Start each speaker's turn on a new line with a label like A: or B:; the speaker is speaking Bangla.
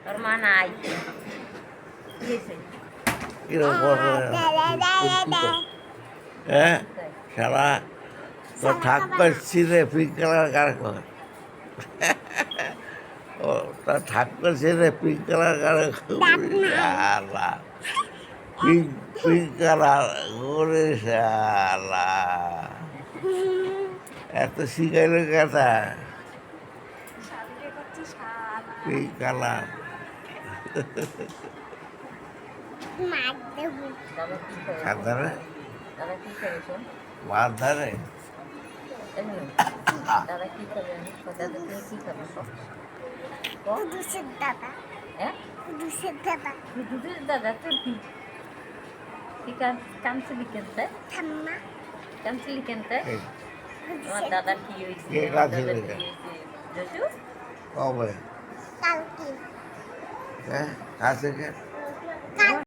A: ওর মা নাই গেছে
B: কিরকম হ্যাঁ সারা তো ঠাকুর ছিঁড়ে পিঙ্ক কালার কার কর ও তা ঠাকুর ছিঁড়ে পিঙ্ক কালার কার শালা পিঙ্ক পিঙ্ক কালার ওরে শালা এত শিখাইলো কথা পিঙ্ক কালার
A: দাদা কি করে
B: খাতারে
A: দাদা কি করেছো
B: মার ধারে
A: এমনি দাদা কি করে দাদা তুমি কি করো হ্যাঁ দুধের দাদা তোর কি কানছিলি কেনতে কানছিলি কেনতে আমার দাদার কি হয়েছে
B: কে
A: আমার
B: কাঁদছিলি
A: দাদার কি
B: কেন?
A: হয়েছে জসু
B: কবে হ্যাঁ কাছে